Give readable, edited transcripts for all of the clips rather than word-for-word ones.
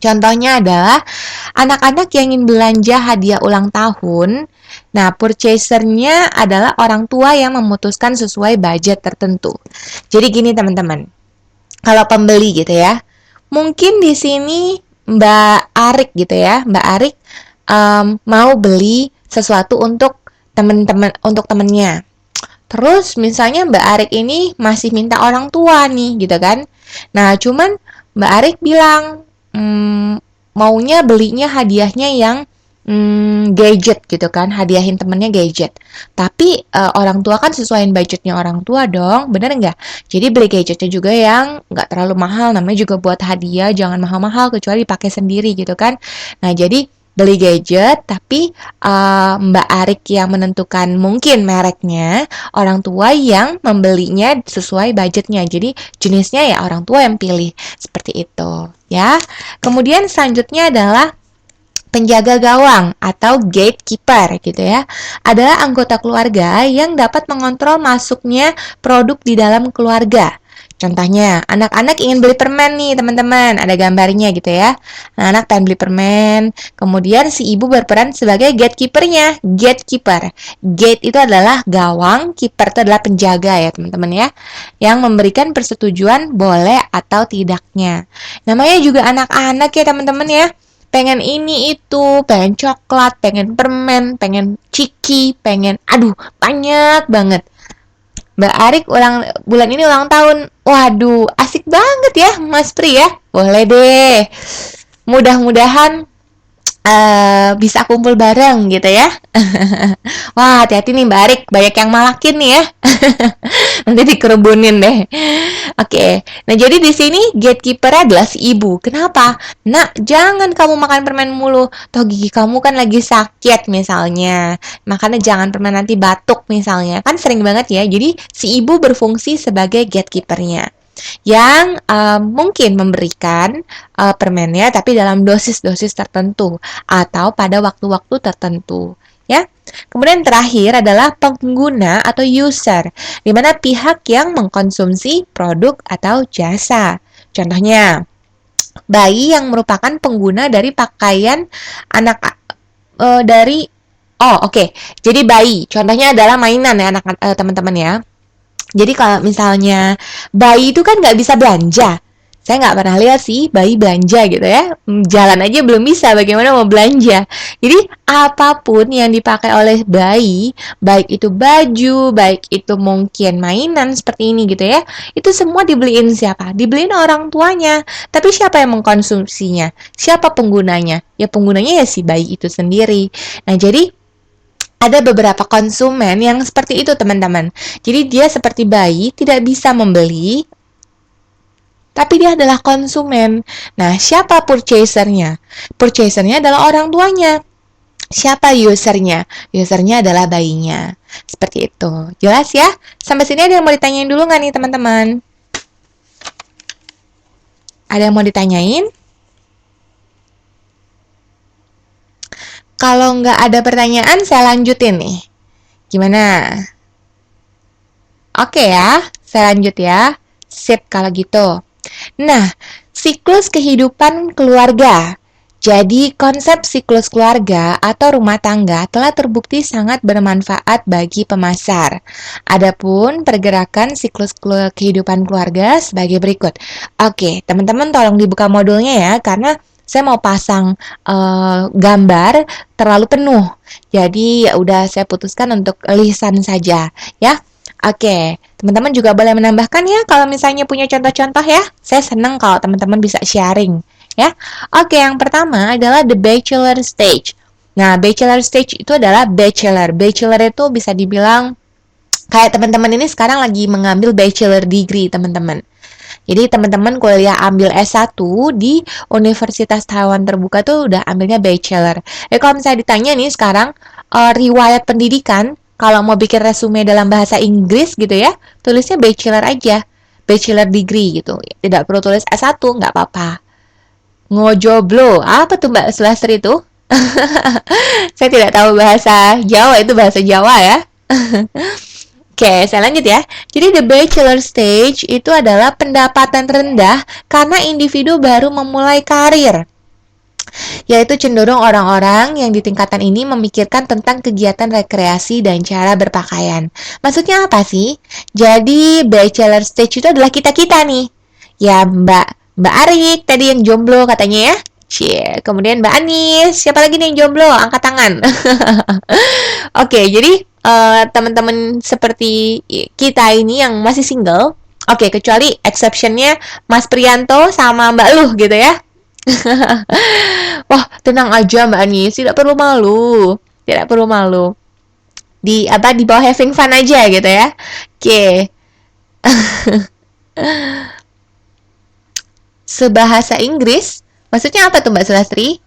Contohnya adalah anak-anak yang ingin belanja hadiah ulang tahun. Nah, purchasernya adalah orang tua yang memutuskan sesuai budget tertentu. Jadi gini teman-teman, kalau pembeli gitu ya, mungkin di sini Mbak Arik gitu ya, Mbak Arik mau beli sesuatu untuk teman-teman, untuk temennya. Terus misalnya Mbak Arik ini masih minta orang tua nih gitu kan. Nah, cuman Mbak Arik bilang maunya belinya hadiahnya yang gadget gitu kan, hadiahin temennya gadget. Tapi orang tua kan sesuaiin budgetnya orang tua dong, bener nggak? Jadi beli gadgetnya juga yang nggak terlalu mahal, namanya juga buat hadiah, jangan mahal-mahal kecuali dipakai sendiri gitu kan. Nah jadi beli gadget, tapi Mbak Arik yang menentukan mungkin mereknya, orang tua yang membelinya sesuai budgetnya. Jadi jenisnya ya orang tua yang pilih, seperti itu ya. Kemudian selanjutnya adalah penjaga gawang atau gatekeeper gitu ya, adalah anggota keluarga yang dapat mengontrol masuknya produk di dalam keluarga. Contohnya, anak-anak ingin beli permen nih teman-teman, ada gambarnya gitu ya. Nah, anak pengen beli permen, kemudian si ibu berperan sebagai gatekeepernya. Gatekeeper, gate itu adalah gawang, keeper itu adalah penjaga ya teman-teman ya, yang memberikan persetujuan boleh atau tidaknya. Namanya juga anak-anak ya teman-teman ya, pengen ini itu, pengen coklat, pengen permen, pengen ciki, pengen aduh banyak banget. Mbak Arik bulan ini ulang tahun. Waduh, asik banget ya Mas Pri ya. Boleh deh. Mudah-mudahan bisa kumpul bareng gitu ya. Wah, hati-hati nih Mbak Arik, banyak yang malakin nih ya. Nanti dikerubunin deh. Oke. Nah, jadi di sini gatekeeper adalah si ibu. Kenapa? Nak, jangan kamu makan permen mulu. Toh gigi kamu kan lagi sakit misalnya. Makanya jangan permen, nanti batuk misalnya. Kan sering banget ya. Jadi si ibu berfungsi sebagai gatekeepernya, yang mungkin memberikan permennya tapi dalam dosis-dosis tertentu atau pada waktu-waktu tertentu ya. Kemudian terakhir adalah pengguna atau user, di mana pihak yang mengkonsumsi produk atau jasa. Contohnya, bayi yang merupakan pengguna dari pakaian anak dari Jadi bayi, contohnya adalah mainan ya anak teman-teman ya. Jadi kalau misalnya bayi itu kan nggak bisa belanja. Saya nggak pernah lihat sih bayi belanja gitu ya. Jalan aja belum bisa, bagaimana mau belanja. Jadi apapun yang dipakai oleh bayi, baik itu baju, baik itu mungkin mainan seperti ini gitu ya, itu semua dibeliin siapa? Dibeliin orang tuanya. Tapi siapa yang mengkonsumsinya? Siapa penggunanya? Ya penggunanya ya si bayi itu sendiri. Nah jadi ada beberapa konsumen yang seperti itu teman-teman. Jadi dia seperti bayi, tidak bisa membeli, tapi dia adalah konsumen. Nah, siapa purchasernya? Purchasernya adalah orang tuanya. Siapa usernya? Usernya adalah bayinya. Seperti itu. Jelas ya? Sampai sini ada yang mau ditanyain dulu nggak nih teman-teman? Ada yang mau ditanyain? Kalau nggak ada pertanyaan, saya lanjutin nih. Gimana? Oke ya, saya lanjut ya. Sip kalau gitu. Nah, siklus kehidupan keluarga. Jadi, konsep siklus keluarga atau rumah tangga telah terbukti sangat bermanfaat bagi pemasar. Adapun pergerakan siklus kehidupan keluarga sebagai berikut. Oke, teman-teman tolong dibuka modulnya ya, karena saya mau pasang gambar terlalu penuh. Jadi ya udah saya putuskan untuk lisan saja ya. Oke, teman-teman juga boleh menambahkan ya kalau misalnya punya contoh-contoh ya. Saya senang kalau teman-teman bisa sharing ya. Oke, yang pertama adalah the bachelor stage. Nah, bachelor stage itu adalah bachelor. Bachelor itu bisa dibilang kayak teman-teman ini sekarang lagi mengambil bachelor degree, teman-teman. Jadi teman-teman kuliah ambil S1 di Universitas Taiwan Terbuka tuh udah ambilnya bachelor. Kalau misalnya ditanya nih sekarang riwayat pendidikan, kalau mau bikin resume dalam bahasa Inggris gitu ya, tulisnya bachelor aja. Bachelor degree gitu. Tidak perlu tulis S1, nggak apa-apa. Ngojoblo, apa tuh Mbak Sulastri itu? Saya tidak tahu bahasa Jawa, itu bahasa Jawa ya. Oke, saya lanjut ya. Jadi the bachelor stage itu adalah pendapatan rendah karena individu baru memulai karir. yaitu cenderung orang-orang yang di tingkatan ini memikirkan tentang kegiatan rekreasi dan cara berpakaian. Maksudnya apa sih? Jadi bachelor stage itu adalah kita-kita nih. Ya Mbak Arik tadi yang jomblo katanya ya. Cie, kemudian Mbak Anis, siapa lagi nih yang jomblo? Angkat tangan. Oke, jadi teman-teman seperti kita ini yang masih single, oke, kecuali exceptionnya Mas Prianto sama Mbak Luh gitu ya. Wah, tenang aja Mbak Anis, tidak perlu malu. Tidak perlu malu. Di bawah having fun aja gitu ya. Oke. Sebahasa Inggris, maksudnya apa tuh Mbak Sulastri?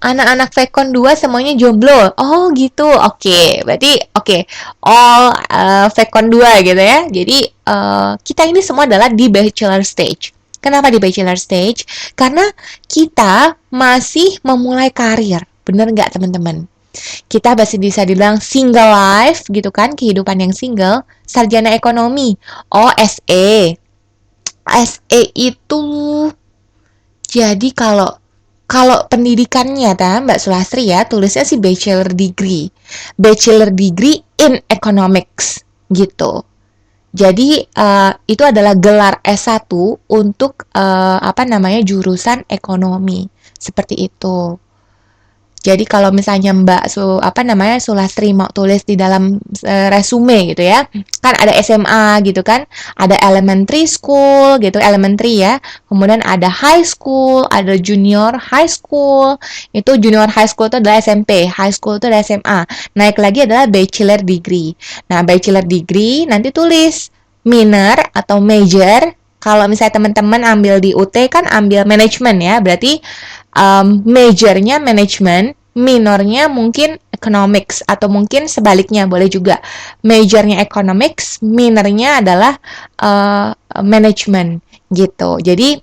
Anak-anak Vkon 2 semuanya jomblo. Oh, gitu. Oke, berarti oke. All Vkon 2 gitu ya. Jadi kita ini semua adalah di bachelor stage. Kenapa di bachelor stage? Karena kita masih memulai karir. Bener nggak teman-teman? Kita masih bisa dibilang single life gitu kan, kehidupan yang single, sarjana ekonomi. Oh, SE. SE itu jadi kalau kalau pendidikannya Mbak Sulastri ya, tulisnya sih bachelor degree. Bachelor degree in economics gitu. Jadi itu adalah gelar S1 untuk jurusan ekonomi. Seperti itu. Jadi kalau misalnya Mbak Sulastri mau tulis di dalam resume gitu ya, kan ada SMA gitu kan, ada elementary school gitu, elementary ya, kemudian ada high school, ada junior high school, itu junior high school itu adalah SMP, high school itu adalah SMA, naik lagi adalah bachelor degree. Nah bachelor degree nanti tulis minor atau major. Kalau misalnya teman-teman ambil di UT kan ambil manajemen ya, berarti majornya manajemen, minornya mungkin economics, atau mungkin sebaliknya boleh juga. Majornya economics, minornya adalah manajemen gitu. Jadi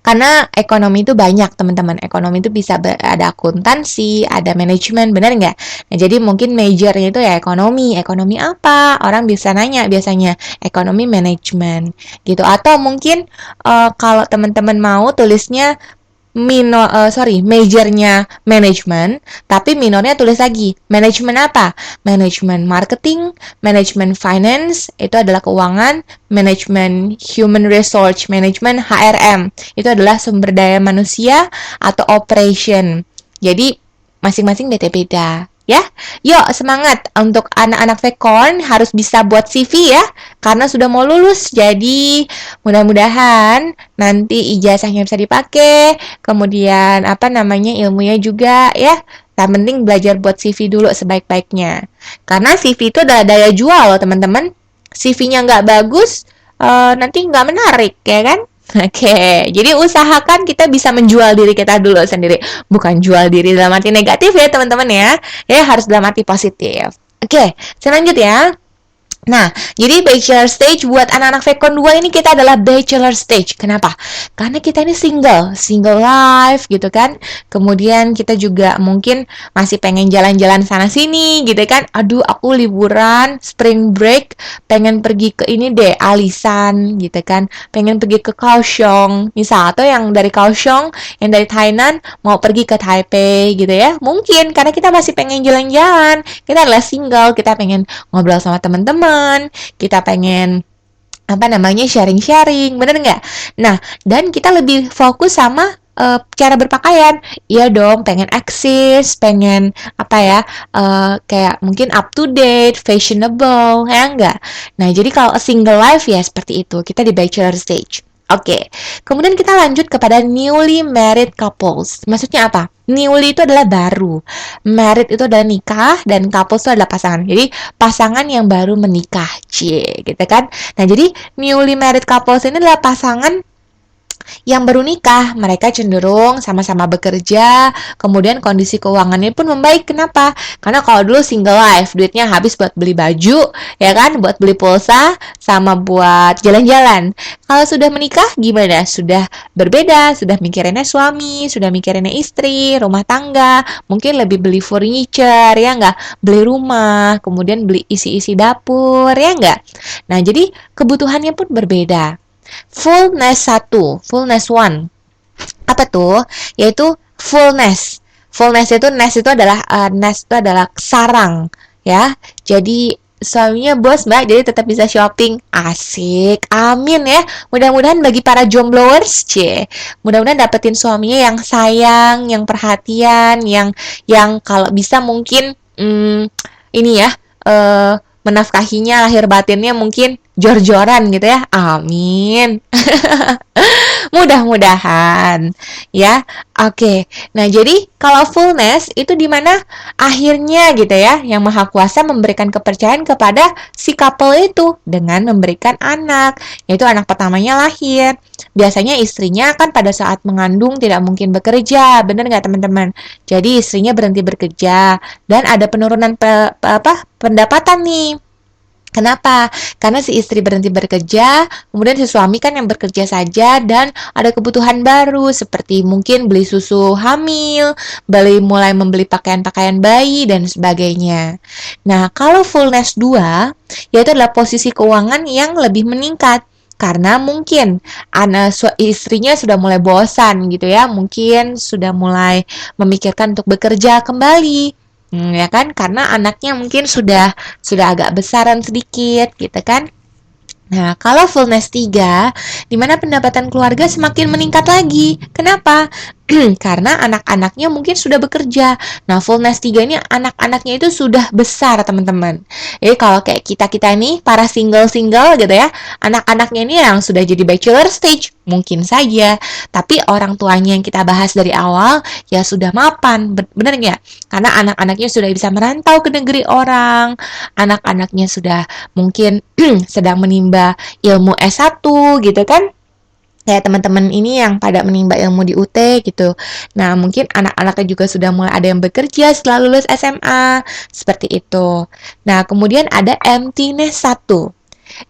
karena ekonomi itu banyak teman-teman. Ekonomi itu bisa ada akuntansi, ada manajemen, benar nggak? Nah, jadi mungkin majornya itu ya ekonomi. Ekonomi apa? Orang bisa nanya biasanya ekonomi manajemen gitu. Atau mungkin kalau teman-teman mau tulisnya majornya manajemen, tapi minornya tulis lagi manajemen apa? Manajemen marketing, manajemen finance, itu adalah keuangan, manajemen human resource management HRM, itu adalah sumber daya manusia atau operation. Jadi masing-masing beda-beda. Ya, yuk semangat untuk anak-anak Vkon harus bisa buat CV ya, karena sudah mau lulus. Jadi mudah-mudahan nanti ijazahnya bisa dipakai, kemudian ilmunya juga ya. Yang penting belajar buat CV dulu sebaik-baiknya. Karena CV itu adalah daya jual loh teman-teman. CV-nya nggak bagus, nanti nggak menarik ya kan? Oke, jadi usahakan kita bisa menjual diri kita dulu sendiri. Bukan jual diri dalam arti negatif ya teman-teman ya. Ya harus dalam arti positif. Oke, saya lanjut ya. Nah, jadi bachelor stage buat anak-anak Vkon 2 ini kita adalah bachelor stage. Kenapa? Karena kita ini single life gitu kan. Kemudian kita juga mungkin masih pengen jalan-jalan sana sini gitu kan. Aduh, aku liburan, spring break, pengen pergi ke ini deh, Alisan gitu kan. Pengen pergi ke Kaohsiung. Misal atau yang dari Kaohsiung, yang dari Thailand mau pergi ke Taipei gitu ya. Mungkin karena kita masih pengen jalan-jalan. Kita adalah single, kita pengen ngobrol sama teman-teman, kita pengen sharing-sharing, bener nggak? Nah, dan kita lebih fokus sama cara berpakaian. Iya dong, pengen eksis, pengen kayak mungkin up to date, fashionable, ya enggak? Nah, jadi kalau single life ya seperti itu, kita di bachelor stage. Oke, kemudian kita lanjut kepada newly married couples. Maksudnya apa? Newly itu adalah baru, married itu adalah nikah, dan couples itu adalah pasangan. Jadi pasangan yang baru menikah, gitu kan? Nah, jadi newly married couples ini adalah pasangan yang baru nikah. Mereka cenderung sama-sama bekerja, kemudian kondisi keuangannya pun membaik. Kenapa? Karena kalau dulu single life, duitnya habis buat beli baju, ya kan, buat beli pulsa, sama buat jalan-jalan. Kalau sudah menikah, gimana? Sudah berbeda, sudah mikirinnya suami, sudah mikirinnya istri, rumah tangga, mungkin lebih beli furniture, ya nggak? Beli rumah, kemudian beli isi-isi dapur, ya nggak? Nah, jadi kebutuhannya pun berbeda. Fullness 1, fullness 1. Apa tuh? Yaitu fullness. Fullness itu nest itu adalah sarang, ya. Jadi suaminya bos mbak, jadi tetap bisa shopping. Asik, amin ya. Mudah-mudahan bagi para jombloers, mudah-mudahan dapetin suaminya yang sayang, yang perhatian, yang kalau bisa mungkin ini ya, menafkahinya lahir batinnya mungkin jor-joran gitu ya. Amin. Mudah-mudahan ya. Oke. Nah, jadi kalau fullness itu di mana akhirnya gitu ya, yang Maha Kuasa memberikan kepercayaan kepada si couple itu dengan memberikan anak, yaitu anak pertamanya lahir. Biasanya istrinya kan pada saat mengandung tidak mungkin bekerja, bener nggak teman-teman? Jadi istrinya berhenti bekerja dan ada penurunan pendapatan nih. Kenapa? Karena si istri berhenti bekerja, kemudian si suami kan yang bekerja saja dan ada kebutuhan baru seperti mungkin beli susu hamil, mulai membeli pakaian-pakaian bayi dan sebagainya. Nah, kalau fullness 2, yaitu adalah posisi keuangan yang lebih meningkat. Karena mungkin istrinya sudah mulai bosan gitu ya, mungkin sudah mulai memikirkan untuk bekerja kembali. Ya kan? Karena anaknya mungkin sudah agak besaran sedikit gitu kan. Nah, kalau fullness 3, di mana pendapatan keluarga semakin meningkat lagi. Kenapa? Karena anak-anaknya mungkin sudah bekerja. Nah, fullness 3 ini anak-anaknya itu sudah besar, teman-teman. Jadi kalau kayak kita-kita nih, para single-single gitu ya, anak-anaknya ini yang sudah jadi bachelor stage, mungkin saja. Tapi orang tuanya yang kita bahas dari awal, ya sudah mapan. Bener nggak? Karena anak-anaknya sudah bisa merantau ke negeri orang. Anak-anaknya sudah mungkin sedang menimba ilmu S1 gitu kan. Kayak teman-teman ini yang pada menimba ilmu di UT gitu. Nah, mungkin anak-anaknya juga sudah mulai ada yang bekerja setelah lulus SMA. Seperti itu. Nah, kemudian ada empty nest 1.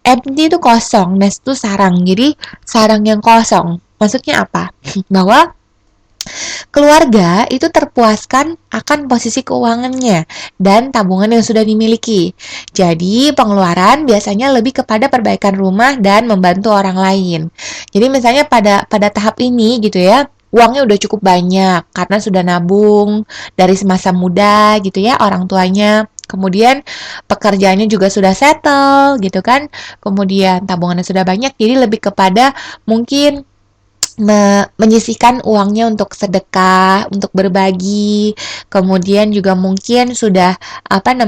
Empty itu kosong, nest itu sarang. Jadi, sarang yang kosong. Maksudnya apa? Bahwa keluarga itu terpuaskan akan posisi keuangannya dan tabungan yang sudah dimiliki. Jadi, pengeluaran biasanya lebih kepada perbaikan rumah dan membantu orang lain. Jadi, misalnya pada tahap ini gitu ya, uangnya udah cukup banyak karena sudah nabung dari semasa muda gitu ya orang tuanya. Kemudian pekerjaannya juga sudah settle gitu kan. Kemudian tabungannya sudah banyak, jadi lebih kepada mungkin menyisihkan uangnya untuk sedekah, untuk berbagi, kemudian juga mungkin sudah ada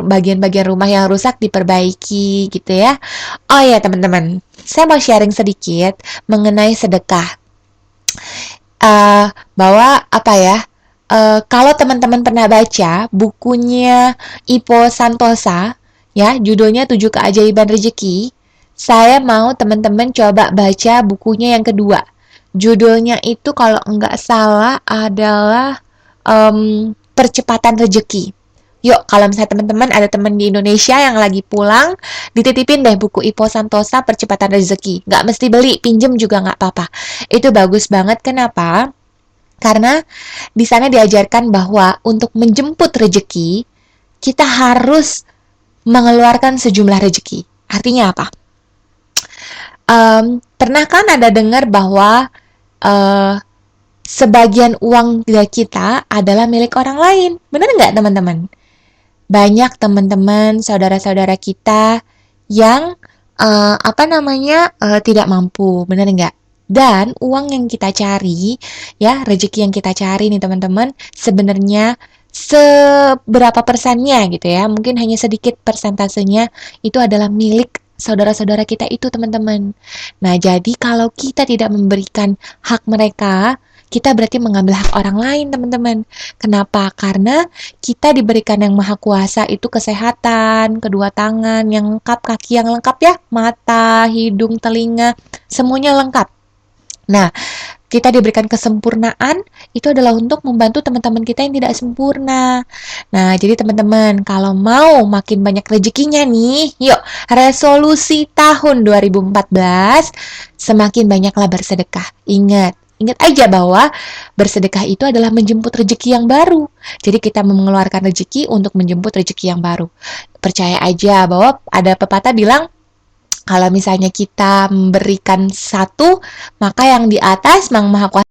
bagian-bagian rumah yang rusak diperbaiki gitu ya. Oh ya teman-teman, saya mau sharing sedikit mengenai sedekah. Bahwa kalau teman-teman pernah baca bukunya Ipo Santosa, ya judulnya 7 Keajaiban Rezeki. Saya mau teman-teman coba baca bukunya yang kedua. Judulnya itu kalau nggak salah adalah Percepatan Rezeki. Yuk, kalau misalnya teman-teman ada teman di Indonesia yang lagi pulang, dititipin deh buku Ipo Santosa Percepatan Rezeki. Nggak mesti beli, pinjem juga nggak apa-apa. Itu bagus banget. Kenapa? Karena di sana diajarkan bahwa untuk menjemput rezeki, kita harus mengeluarkan sejumlah rezeki. Artinya apa? Pernah kan ada dengar bahwa sebagian uang kita adalah milik orang lain. Benar nggak teman-teman? Banyak teman-teman, saudara-saudara kita yang tidak mampu. Benar nggak? Dan uang yang kita cari, ya rezeki yang kita cari nih teman-teman, sebenarnya seberapa persennya gitu ya, mungkin hanya sedikit persentasenya itu adalah milik saudara-saudara kita itu teman-teman. Nah, jadi kalau kita tidak memberikan hak mereka, kita berarti mengambil hak orang lain teman-teman. Kenapa? Karena kita diberikan yang maha kuasa itu kesehatan, kedua tangan yang lengkap, kaki yang lengkap ya, mata, hidung, telinga, semuanya lengkap. Nah, kita diberikan kesempurnaan itu adalah untuk membantu teman-teman kita yang tidak sempurna. Nah, jadi teman-teman, kalau mau makin banyak rezekinya nih, yuk resolusi tahun 2014 semakin banyaklah bersedekah. Ingat aja bahwa bersedekah itu adalah menjemput rezeki yang baru. Jadi kita mengeluarkan rezeki untuk menjemput rezeki yang baru. Percaya aja bahwa ada pepatah bilang, kalau misalnya kita memberikan satu, maka yang di atas Mang Maha Kuasa